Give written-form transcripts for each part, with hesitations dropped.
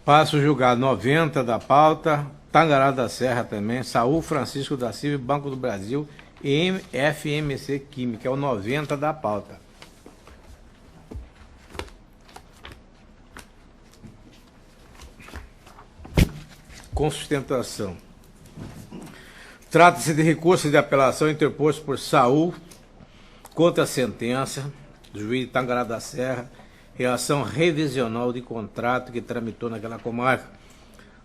Passo julgar 90 da pauta, Tangará da Serra também, Saul Francisco da Silva, Banco do Brasil e FMC Química, é o 90 da pauta. Com sustentação. Trata-se de recurso de apelação interposto por Saul contra a sentença do juiz de Tangará da Serra, reação revisional de contrato que tramitou naquela comarca.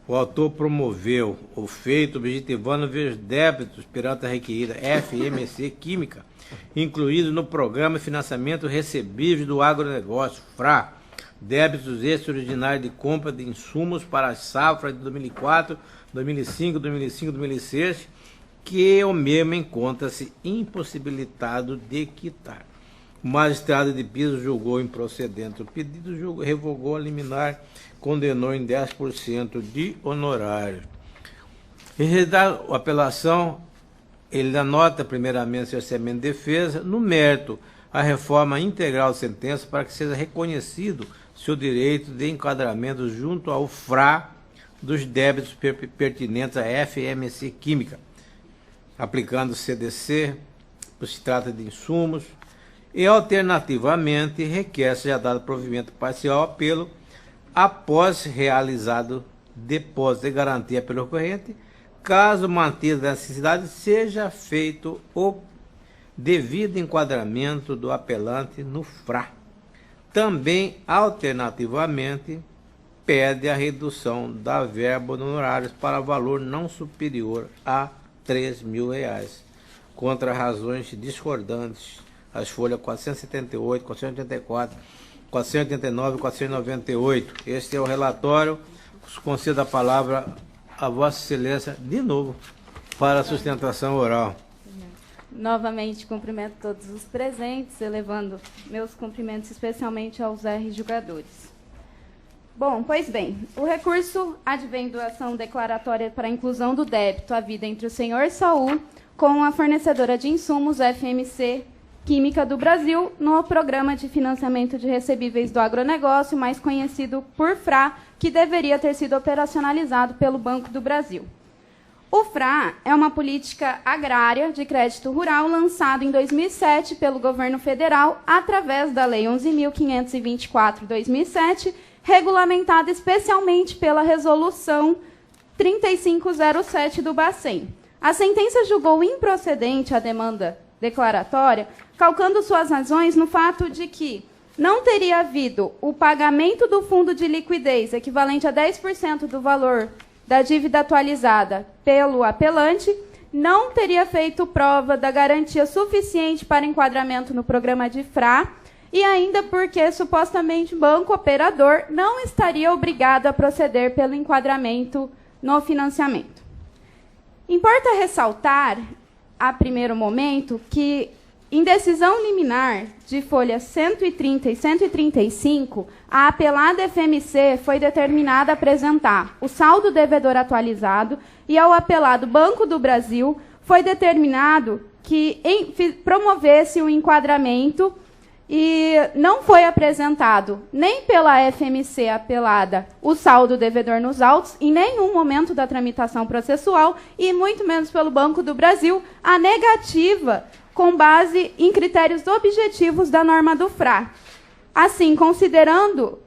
O autor promoveu o feito objetivando ver os débitos perante a requerida FMC Química, incluído no Programa de Financiamento Recebíveis do Agronegócio, FRA, débitos extraordinários de compra de insumos para as safras de 2004, 2005, 2006, que o mesmo encontra-se impossibilitado de quitar. O magistrado de piso julgou improcedente o pedido, revogou a liminar, condenou em 10% de honorário. Rejeitado a apelação, ele anota primeiramente seu orçamento de defesa, no mérito, a reforma integral da sentença para que seja reconhecido seu direito de enquadramento junto ao FRA dos débitos pertinentes à FMC Química, aplicando o CDC, por se trata de insumos, e alternativamente requer seja dado provimento parcial ao apelo após realizado depósito de garantia pelo recorrente, caso mantida a necessidade, seja feito o devido enquadramento do apelante no FRA. Também, alternativamente, pede a redução da verba de honorários para valor não superior a R$3.000, contra razões discordantes, as folhas 478, 484, 489 e 498. Este é o relatório. Concedo a palavra a Vossa Excelência, de novo, para a sustentação oral. Novamente, cumprimento todos os presentes, elevando meus cumprimentos especialmente aos R julgadores. Bom, pois bem, o recurso advém da ação declaratória para a inclusão do débito havida entre o senhor Saul com a fornecedora de insumos FMC Química do Brasil no Programa de Financiamento de Recebíveis do Agronegócio, mais conhecido por FRA, que deveria ter sido operacionalizado pelo Banco do Brasil. O FRA é uma política agrária de crédito rural lançada em 2007 pelo governo federal através da Lei 11.524/2007, regulamentada especialmente pela Resolução 3507 do Bacen. A sentença julgou improcedente a demanda declaratória, calcando suas razões no fato de que não teria havido o pagamento do fundo de liquidez equivalente a 10% do valor da dívida atualizada pelo apelante, não teria feito prova da garantia suficiente para enquadramento no programa de FRA e ainda porque, supostamente, o banco operador não estaria obrigado a proceder pelo enquadramento no financiamento. Importa ressaltar, a primeiro momento, que em decisão liminar de folhas 130 e 135, a apelada FMC foi determinada a apresentar o saldo devedor atualizado e ao apelado Banco do Brasil foi determinado que promovesse o enquadramento e não foi apresentado nem pela FMC apelada o saldo devedor nos autos em nenhum momento da tramitação processual e muito menos pelo Banco do Brasil a negativa com base em critérios objetivos da norma do FRA. Assim, considerando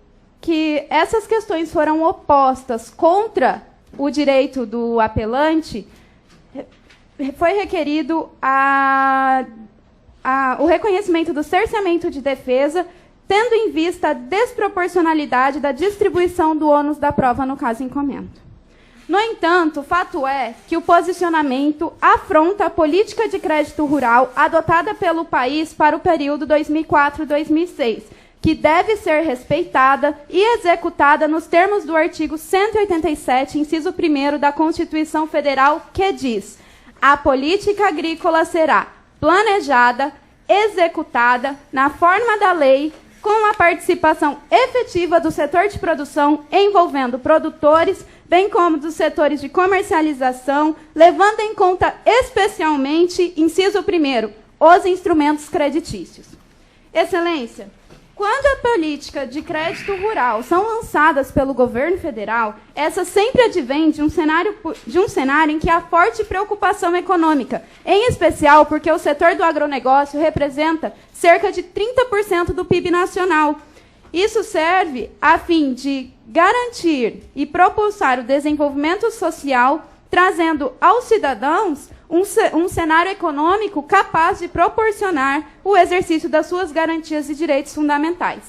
que essas questões foram opostas contra o direito do apelante, foi requerido o reconhecimento do cerceamento de defesa, tendo em vista a desproporcionalidade da distribuição do ônus da prova no caso em comento. No entanto, o fato é que o posicionamento afronta a política de crédito rural adotada pelo país para o período 2004-2006, que deve ser respeitada e executada nos termos do artigo 187, inciso 1º da Constituição Federal, que diz: a política agrícola será planejada, executada na forma da lei, com a participação efetiva do setor de produção, envolvendo produtores, bem como dos setores de comercialização, levando em conta especialmente, inciso 1º, os instrumentos creditícios. Excelência, Quando a política de crédito rural são lançadas pelo governo federal, essas sempre advêm de um cenário em que há forte preocupação econômica, em especial porque o setor do agronegócio representa cerca de 30% do PIB nacional. Isso serve a fim de garantir e propulsar o desenvolvimento social, trazendo aos cidadãos um cenário econômico capaz de proporcionar o exercício das suas garantias e direitos fundamentais.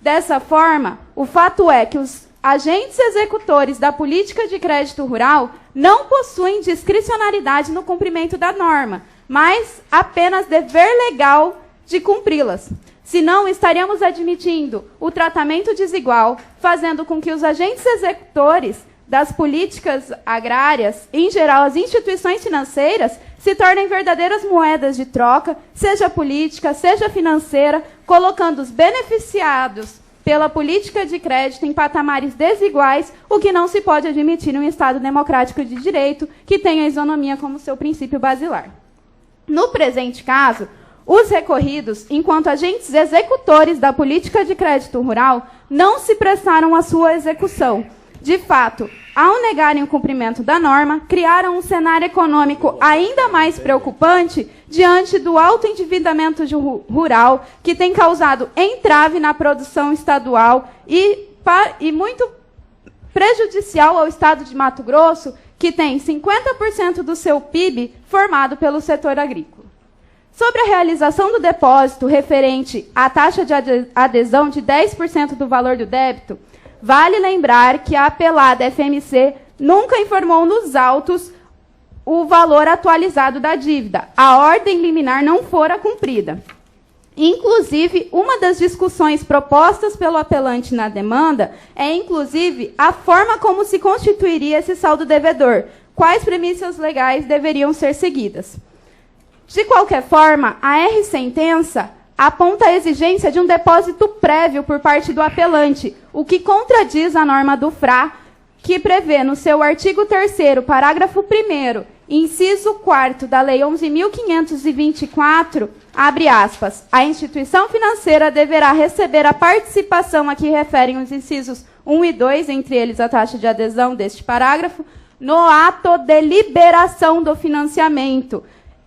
Dessa forma, o fato é que os agentes executores da política de crédito rural não possuem discricionariedade no cumprimento da norma, mas apenas dever legal de cumpri-las. Senão, estaríamos admitindo o tratamento desigual, fazendo com que os agentes executores das políticas agrárias, em geral as instituições financeiras, se tornem verdadeiras moedas de troca, seja política, seja financeira, colocando os beneficiados pela política de crédito em patamares desiguais, o que não se pode admitir em um Estado democrático de direito que tem a isonomia como seu princípio basilar. No presente caso, os recorridos, enquanto agentes executores da política de crédito rural, não se prestaram à sua execução. De fato, ao negarem o cumprimento da norma, criaram um cenário econômico ainda mais preocupante diante do alto endividamento rural, que tem causado entrave na produção estadual e muito prejudicial ao Estado de Mato Grosso, que tem 50% do seu PIB formado pelo setor agrícola. Sobre a realização do depósito referente à taxa de adesão de 10% do valor do débito, vale lembrar que a apelada FMC nunca informou nos autos o valor atualizado da dívida. A ordem liminar não fora cumprida. Inclusive, uma das discussões propostas pelo apelante na demanda é, inclusive, a forma como se constituiria esse saldo devedor, quais premissas legais deveriam ser seguidas. De qualquer forma, a R-sentença aponta a exigência de um depósito prévio por parte do apelante, o que contradiz a norma do FRA, que prevê no seu artigo 3º, parágrafo 1º, inciso 4º da Lei 11.524, abre aspas, a instituição financeira deverá receber a participação a que referem os incisos 1 e 2, entre eles a taxa de adesão deste parágrafo, no ato de liberação do financiamento,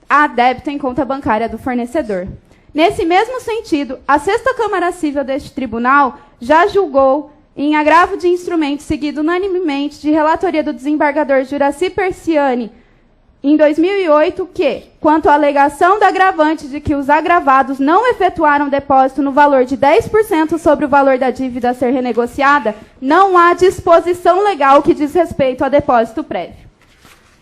a débito em conta bancária do fornecedor. Nesse mesmo sentido, a 6ª Câmara Civil deste tribunal já julgou, em agravo de instrumento seguido unanimemente de relatoria do desembargador Juraci Persiani, em 2008, que, quanto à alegação da agravante de que os agravados não efetuaram depósito no valor de 10% sobre o valor da dívida a ser renegociada, não há disposição legal que diz respeito a depósito prévio.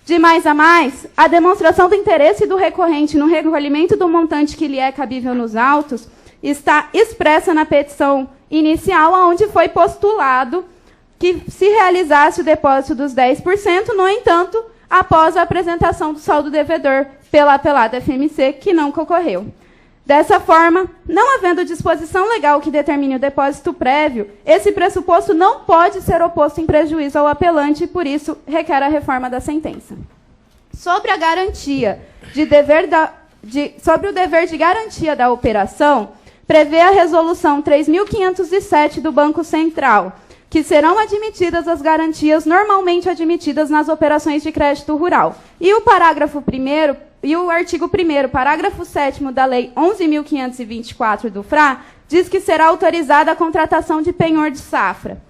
De mais a mais, a demonstração do interesse do recorrente no recolhimento do montante que lhe é cabível nos autos está expressa na petição inicial, onde foi postulado que se realizasse o depósito dos 10%, no entanto, após a apresentação do saldo devedor pela apelada FMC, que não ocorreu. Dessa forma, não havendo disposição legal que determine o depósito prévio, esse pressuposto não pode ser oposto em prejuízo ao apelante e, por isso, requer a reforma da sentença. Sobre a garantia sobre o dever de garantia da operação, prevê a Resolução 3.507 do Banco Central, que serão admitidas as garantias normalmente admitidas nas operações de crédito rural. E o parágrafo 1º e o artigo 1º, parágrafo 7º da Lei 11.524 do FRA, diz que será autorizada a contratação de penhor de safra.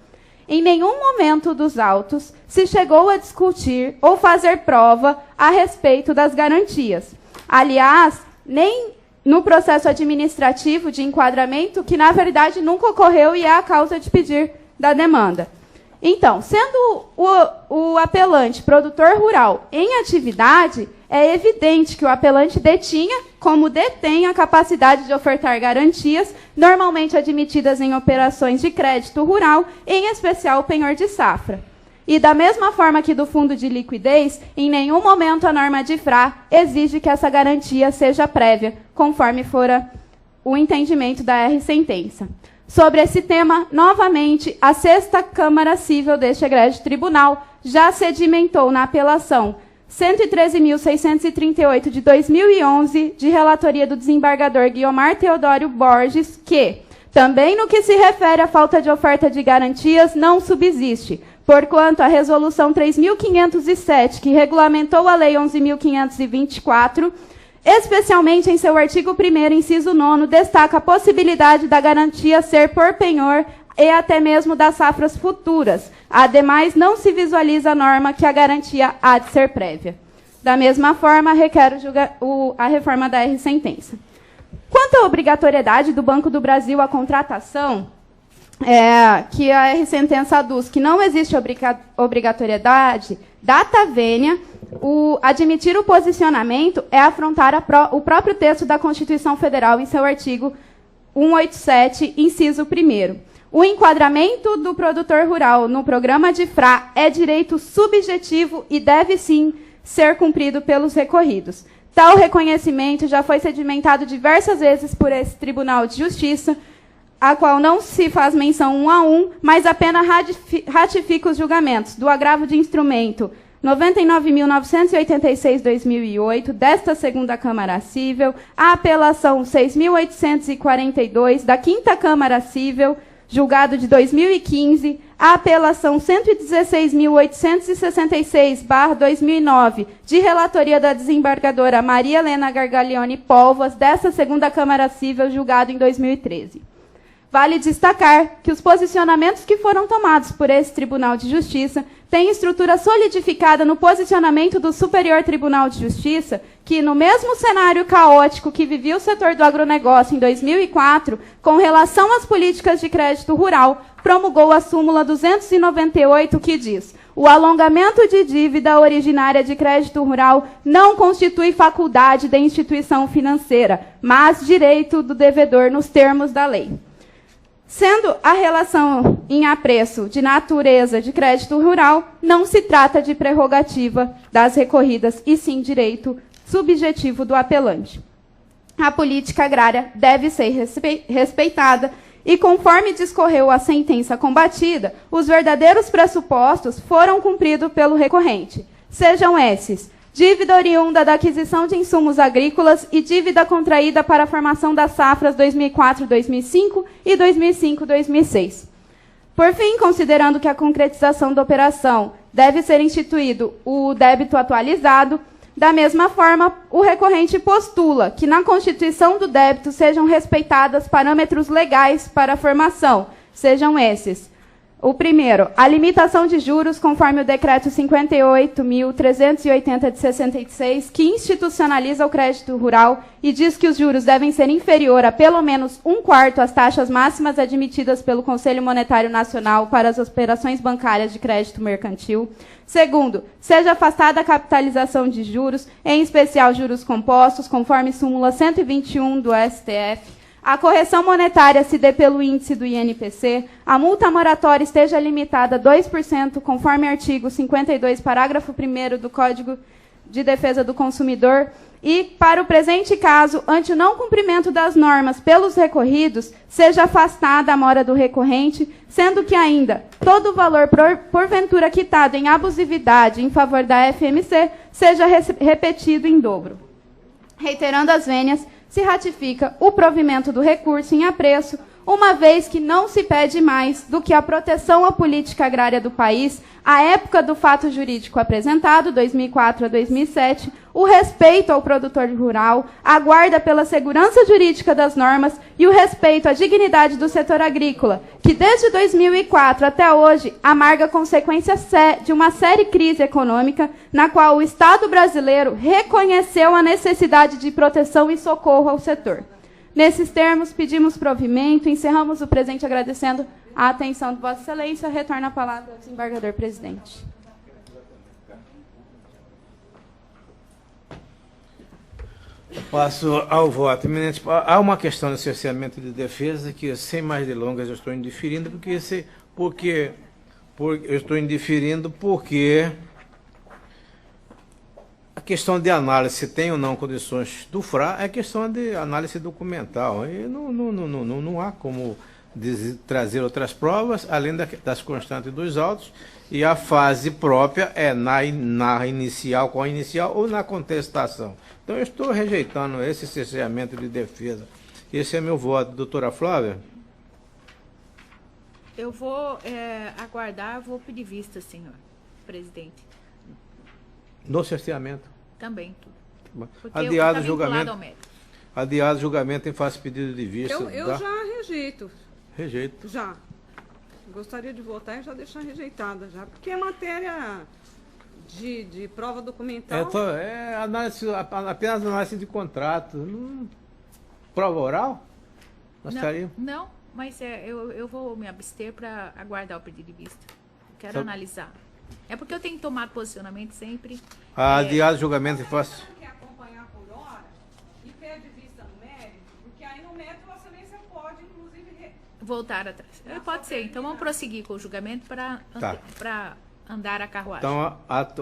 Em nenhum momento dos autos se chegou a discutir ou fazer prova a respeito das garantias. Aliás, nem no processo administrativo de enquadramento, que na verdade nunca ocorreu e é a causa de pedir da demanda. Então, sendo o apelante produtor rural em atividade, é evidente que o apelante detinha, como detém, a capacidade de ofertar garantias, normalmente admitidas em operações de crédito rural, em especial o penhor de safra. E da mesma forma que do fundo de liquidez, em nenhum momento a norma de FRA exige que essa garantia seja prévia, conforme fora o entendimento da R-sentença. Sobre esse tema, novamente, a 6ª Câmara Civil deste egrégio tribunal já sedimentou na apelação 113.638 de 2011, de relatoria do desembargador Guiomar Teodório Borges, que, Também no que se refere à falta de oferta de garantias, não subsiste, porquanto a Resolução 3.507, que regulamentou a Lei 11.524, especialmente em seu artigo 1º, inciso 9º, destaca a possibilidade da garantia ser por penhor e até mesmo das safras futuras. Ademais, não se visualiza a norma que a garantia há de ser prévia. Da mesma forma, requer a reforma da R-sentença. Quanto à obrigatoriedade do Banco do Brasil à contratação, que a R-sentença aduz que não existe obrigatoriedade, data vênia, admitir o posicionamento é afrontar o próprio texto da Constituição Federal em seu artigo 187, inciso 1º. O enquadramento do produtor rural no programa de FRA é direito subjetivo e deve, sim, ser cumprido pelos recorridos. Tal reconhecimento já foi sedimentado diversas vezes por esse Tribunal de Justiça, a qual não se faz menção um a um, mas apenas ratifica os julgamentos do agravo de instrumento 99.986/2008, desta segunda Câmara Cível, a apelação 6.842 da quinta Câmara Cível, julgado de 2015, a apelação 116.866/2009, de relatoria da desembargadora Maria Helena Gargaglione Povas, desta segunda Câmara Cível, julgado em 2013. Vale destacar que os posicionamentos que foram tomados por esse Tribunal de Justiça têm estrutura solidificada no posicionamento do Superior Tribunal de Justiça, que, no mesmo cenário caótico que vivia o setor do agronegócio em 2004, com relação às políticas de crédito rural, promulgou a súmula 298, que diz: o alongamento de dívida originária de crédito rural não constitui faculdade da instituição financeira, mas direito do devedor nos termos da lei. Sendo a relação em apreço de natureza de crédito rural, não se trata de prerrogativa das recorridas, e sim direito subjetivo do apelante. A política agrária deve ser respeitada e, conforme discorreu a sentença combatida, os verdadeiros pressupostos foram cumpridos pelo recorrente. Sejam esses: dívida oriunda da aquisição de insumos agrícolas e dívida contraída para a formação das safras 2004-2005 e 2005-2006. Por fim, considerando que a concretização da operação deve ser instituído o débito atualizado, da mesma forma, o recorrente postula que na constituição do débito sejam respeitados parâmetros legais para a formação, sejam esses: o primeiro, a limitação de juros, conforme o Decreto 58.380 de 66, que institucionaliza o crédito rural e diz que os juros devem ser inferior a pelo menos 1/4 às taxas máximas admitidas pelo Conselho Monetário Nacional para as operações bancárias de crédito mercantil. Segundo, seja afastada a capitalização de juros, em especial juros compostos, conforme súmula 121 do STF. A correção monetária se dê pelo índice do INPC, a multa moratória esteja limitada a 2%, conforme artigo 52, parágrafo 1º do Código de Defesa do Consumidor, e, para o presente caso, ante o não cumprimento das normas pelos recorridos, seja afastada a mora do recorrente, sendo que ainda todo o valor porventura quitado em abusividade em favor da FMC seja repetido em dobro. Reiterando as vênias, se ratifica o provimento do recurso em apreço, uma vez que não se pede mais do que a proteção à política agrária do país, à época do fato jurídico apresentado, 2004 a 2007, o respeito ao produtor rural, a guarda pela segurança jurídica das normas e o respeito à dignidade do setor agrícola, que desde 2004 até hoje amarga consequência de uma séria crise econômica, na qual o Estado brasileiro reconheceu a necessidade de proteção e socorro ao setor. Nesses termos, pedimos provimento, encerramos o presente agradecendo a atenção de Vossa Excelência. Retorno a palavra ao desembargador presidente. Passo ao voto. Eminente, há uma questão de cerceamento de defesa que, sem mais delongas, eu estou indiferindo, porque a questão de análise, se tem ou não condições do FRA, é questão de análise documental. E não há como trazer outras provas, além das constantes dos autos, e a fase própria é na inicial, com a inicial, ou na contestação. Então, eu estou rejeitando esse cerceamento de defesa. Esse é meu voto. Doutora Flávia? Eu vou aguardar, vou pedir vista, senhor presidente. No cerceamento. Também. Porque Adiado tá o julgamento. ao mérito. Adiado o julgamento em face pedido de vista. Eu já rejeito. Rejeito. Já. Gostaria de votar e já deixar rejeitada já. Porque é matéria de prova documental. Apenas análise de contrato. Prova oral? Não, mas eu vou me abster para aguardar o pedido de vista. Quero analisar. É porque eu tenho tomado posicionamento sempre. Adiado o julgamento em face. Você não quer acompanhar por hora e pede vista no mérito? Porque aí no mérito Vossa Excelência pode, inclusive, voltar atrás. Pode ser. Então vamos prosseguir com o julgamento para andar a carruagem. Então,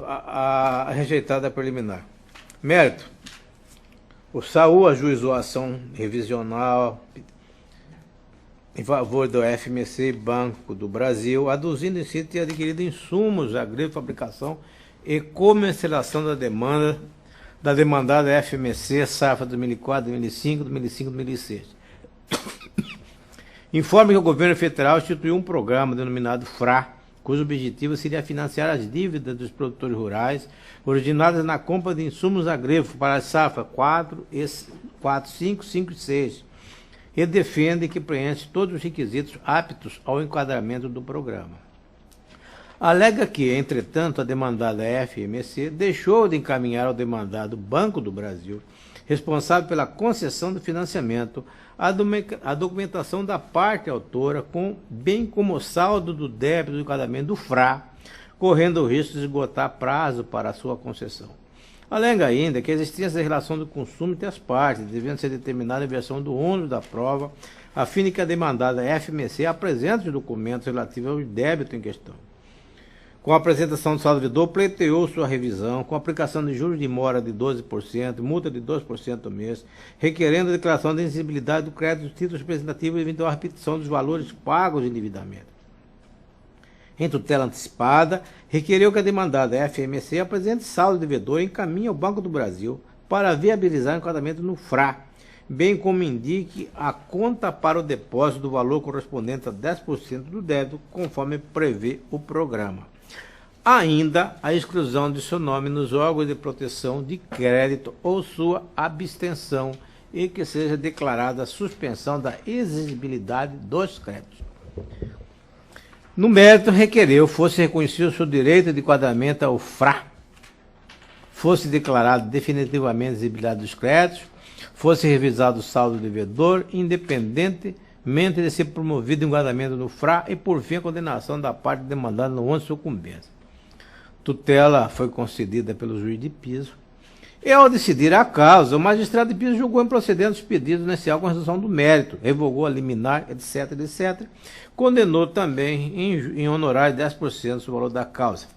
a rejeitada preliminar. Mérito. O Saul ajuizou a ação revisional em favor do FMC Banco do Brasil, aduzindo em si ter adquirido insumos agrícolas, fabricação e comercialização da demandada FMC, safra 2004, 2005, 2005, 2006. Informa que o governo federal instituiu um programa denominado FRA, cujo objetivo seria financiar as dívidas dos produtores rurais originadas na compra de insumos agrícolas para a safra 4, 5, 5 e 6. E defende que preenche todos os requisitos aptos ao enquadramento do programa. Alega que, entretanto, a demandada FMC deixou de encaminhar ao demandado Banco do Brasil, responsável pela concessão do financiamento, a documentação da parte autora, bem como o saldo do débito do enquadramento do FRA, correndo o risco de esgotar prazo para a sua concessão. Alega ainda que a existência da relação do consumo entre as partes, devendo ser determinada a versão do ônus da prova, a fim de que a demandada FMC apresente os documentos relativos ao débito em questão. Com a apresentação do saldo devedor, pleiteou sua revisão, com aplicação de juros de mora de 12%, multa de 2% ao mês, requerendo a declaração de exigibilidade do crédito dos títulos representativos e eventual repetição dos valores pagos de endividamento. Em tutela antecipada, requereu que a demandada FMC apresente saldo devedor e encaminhe ao Banco do Brasil para viabilizar o enquadramento no FRA, bem como indique a conta para o depósito do valor correspondente a 10% do débito, conforme prevê o programa. Ainda a exclusão de seu nome nos órgãos de proteção de crédito ou sua abstenção e que seja declarada a suspensão da exigibilidade dos créditos. No mérito, requereu fosse reconhecido o seu direito de enquadramento ao FRA, fosse declarado definitivamente a exigibilidade dos créditos, fosse revisado o saldo devedor, independentemente de ser promovido o enquadramento no FRA e, por fim, a condenação da parte demandada no ônus de sucumbência. Tutela foi concedida pelo juiz de piso. E, ao decidir a causa, o magistrado de piso julgou improcedentes os pedidos inicial com resolução do mérito, revogou a liminar, etc., etc., condenou também em honorário 10% do valor da causa.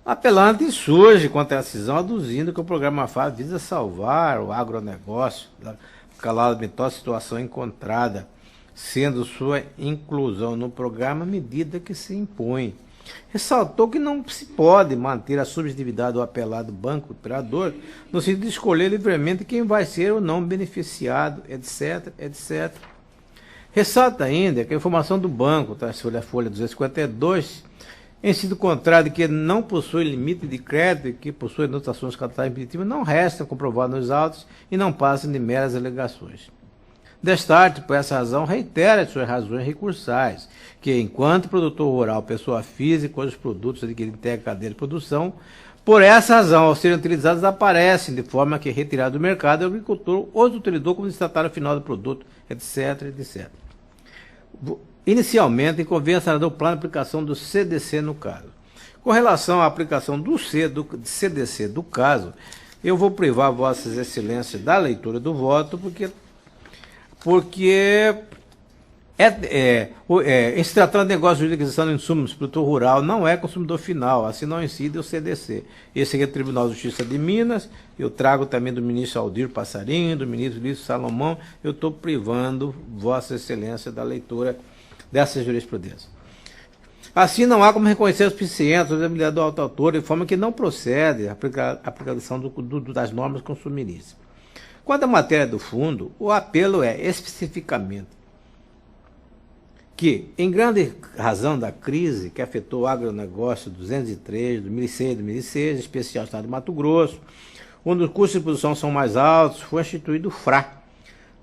Apelante insurge contra a decisão, aduzindo que o programa FA visa salvar o agronegócio da calamitosa situação encontrada, sendo sua inclusão no programa medida que se impõe. Ressaltou que não se pode manter a subjetividade do apelado banco operador no sentido de escolher livremente quem vai ser ou não beneficiado, etc., etc. Ressalta ainda que a informação do banco, folha 252, em sentido contrário de que não possui limite de crédito e que possui anotações capitais impeditivas, não restam comprovados nos autos e não passam de meras alegações. Destarte, por essa razão, reitera as suas razões recursais, que, enquanto produtor rural, pessoa física, cujos produtos adquiridos integram a cadeia de produção, por essa razão, ao serem utilizados, aparecem, de forma que, retirado do mercado, o agricultor os utilizou como destinatário final do produto, etc., etc. Inicialmente, convém a do plano de aplicação do CDC no caso. Com relação à aplicação do CDC do caso, eu vou privar Vossas Excelências da leitura do voto, porque em se tratando de negócio de aquisição de insumos, produtor rural não é consumidor final, assim não incide o CDC. Esse aqui é o Tribunal de Justiça de Minas, eu trago também do ministro Aldir Passarinho, do ministro Luiz Salomão, eu estou privando Vossa Excelência da leitura dessa jurisprudência. Assim, não há como reconhecer o suficiente a habilidade do autor, de forma que não procede a aplicação das normas consumeristas. Quanto à matéria do fundo, o apelo é especificamente que, em grande razão da crise que afetou o agronegócio 203, 2006, 2006, em especial o estado de Mato Grosso, onde os custos de produção são mais altos, foi instituído o FRA,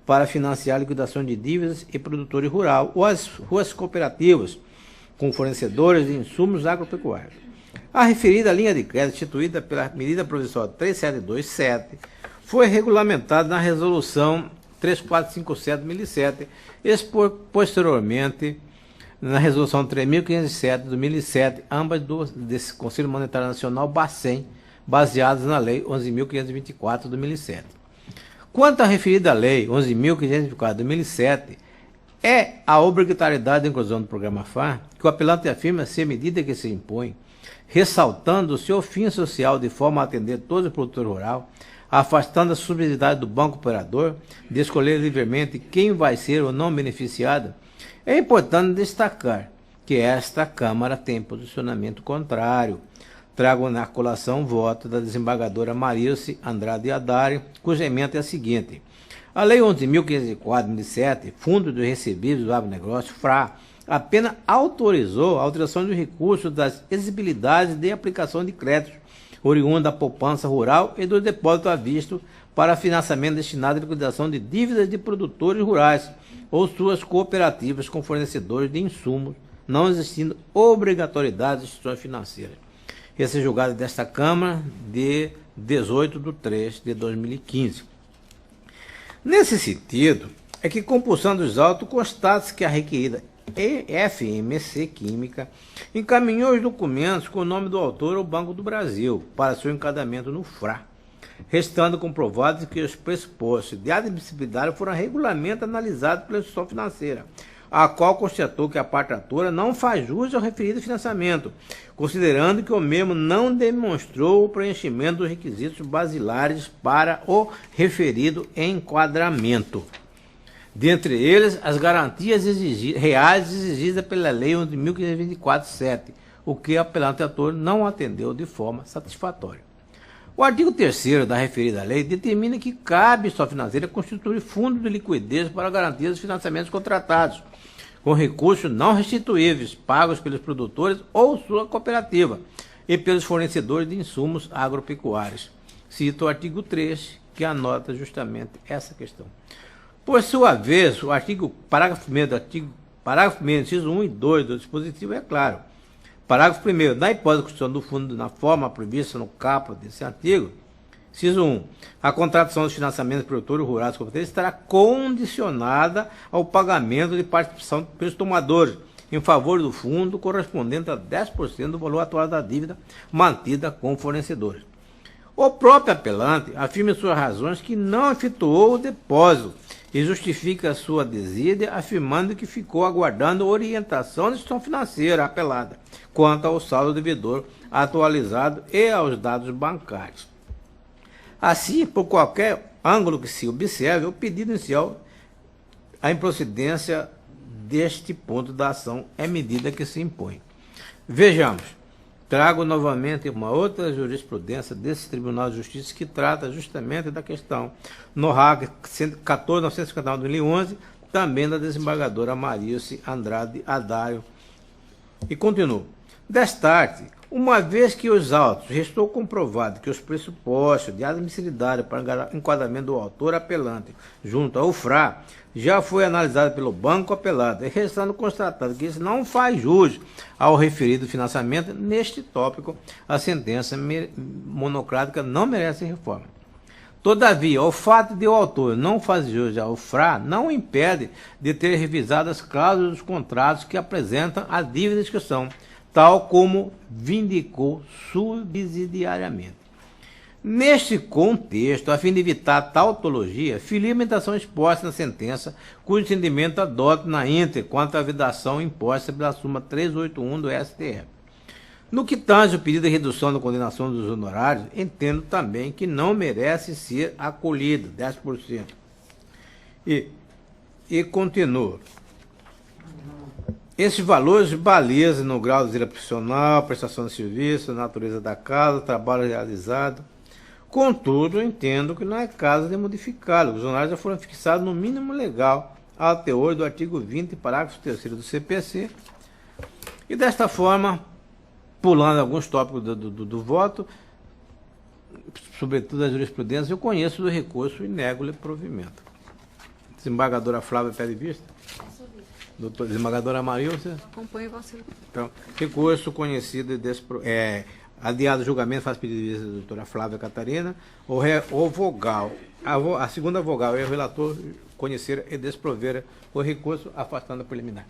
para financiar a liquidação de dívidas e produtores rurais, ou as ruas cooperativas, com fornecedores de insumos agropecuários. A referida linha de crédito, instituída pela medida provisória 3727, foi regulamentada na resolução 3457 de 2007, e posteriormente na resolução 3507 de 2007, ambas desse Conselho Monetário Nacional, Bacen, baseadas na lei 11.524 de 2007. Quanto à referida lei 11.524 de 2007, é a obrigatoriedade da inclusão do programa FAR, que o apelante afirma ser medida que se impõe, ressaltando o seu fim social de forma a atender todo o produtor rural, afastando a subsidiariedade do banco operador de escolher livremente quem vai ser ou não beneficiado. É importante destacar que esta Câmara tem posicionamento contrário. Trago na colação o voto da desembargadora Marilce Andrade Haddari, cuja emenda é a seguinte: a Lei 11.504 de 2007, Fundo dos Recebíveis do Agronegócio, FRA, apenas autorizou a alteração dos recursos das exigibilidades de aplicação de créditos oriundo da poupança rural e do depósito à vista para financiamento destinado à liquidação de dívidas de produtores rurais ou suas cooperativas com fornecedores de insumos, não existindo obrigatoriedade de instituições financeiras. Esse é julgado desta Câmara de 18/3/2015. Nesse sentido, é que compulsão dos autos constata-se que a requerida FMC Química encaminhou os documentos com o nome do autor ao Banco do Brasil para seu encadeamento no FRA, restando comprovado que os pressupostos de admissibilidade foram regularmente analisados pela instituição financeira, a qual constatou que a parte atora não faz jus ao referido financiamento, considerando que o mesmo não demonstrou o preenchimento dos requisitos basilares para o referido enquadramento. Dentre eles, as garantias reais exigidas pela Lei 11.524/7, o que o apelante ator não atendeu de forma satisfatória. O artigo 3º da referida lei determina que cabe à instituição financeira constituir fundo de liquidez para garantir os financiamentos contratados, com recursos não restituíveis, pagos pelos produtores ou sua cooperativa, e pelos fornecedores de insumos agropecuários. Cito o artigo 3, que anota justamente essa questão. Por sua vez, o parágrafo 1º, inciso 1 e 2 do dispositivo é claro. Parágrafo 1º, na hipótese de constituição do fundo na forma prevista no caput desse artigo, inciso 1, a contratação dos financiamentos produtores rurais cooperativos estará condicionada ao pagamento de participação pelos tomadores em favor do fundo correspondente a 10% do valor atual da dívida mantida com fornecedores. O próprio apelante afirma em suas razões que não efetuou o depósito e justifica a sua desídia afirmando que ficou aguardando orientação da instituição financeira apelada quanto ao saldo devedor atualizado e aos dados bancários. Assim, por qualquer ângulo que se observe, o pedido inicial, a improcedência deste ponto da ação é medida que se impõe. Vejamos, trago novamente uma outra jurisprudência desse Tribunal de Justiça que trata justamente da questão no RAC 14.959 de 2011, também da desembargadora Marilce Andrade Haddari. E continuo. Destarte, uma vez que os autos restou comprovado que os pressupostos de admissibilidade para enquadramento do autor apelante junto ao FRA já foi analisado pelo banco apelado, e restando constatado que isso não faz jus ao referido financiamento, neste tópico a sentença monocrática não merece reforma. Todavia, o fato de o autor não fazer jus ao FRA não impede de ter revisado as cláusulas dos contratos que apresentam a dívida de inscrição, tal como vindicou subsidiariamente. Neste contexto, a fim de evitar tautologia, filia a limitação exposta na sentença, cujo entendimento adota na íntegra quanto à vedação imposta pela súmula 381 do STF. No que tange o pedido de redução da condenação dos honorários, entendo também que não merece ser acolhido, 10%. E continua. Esses valores balizam no grau de zelo profissional, prestação de serviço, natureza da casa, trabalho realizado. Contudo, eu entendo que não é caso de modificá-lo. Os honorários já foram fixados no mínimo legal ao teor do artigo 20, parágrafo 3º do CPC. E desta forma, pulando alguns tópicos do voto, sobretudo a jurisprudência, eu conheço do recurso e nego-lhe provimento. Desembargadora Flávia pede vista? Doutor, desembargadora Maria, você? Acompanho você. Então, recurso conhecido e adiado o julgamento, faz pedido de vista da doutora Flávia Catarina. O vogal, a segunda vogal é o relator conhecer e desprover o recurso, afastando a preliminar.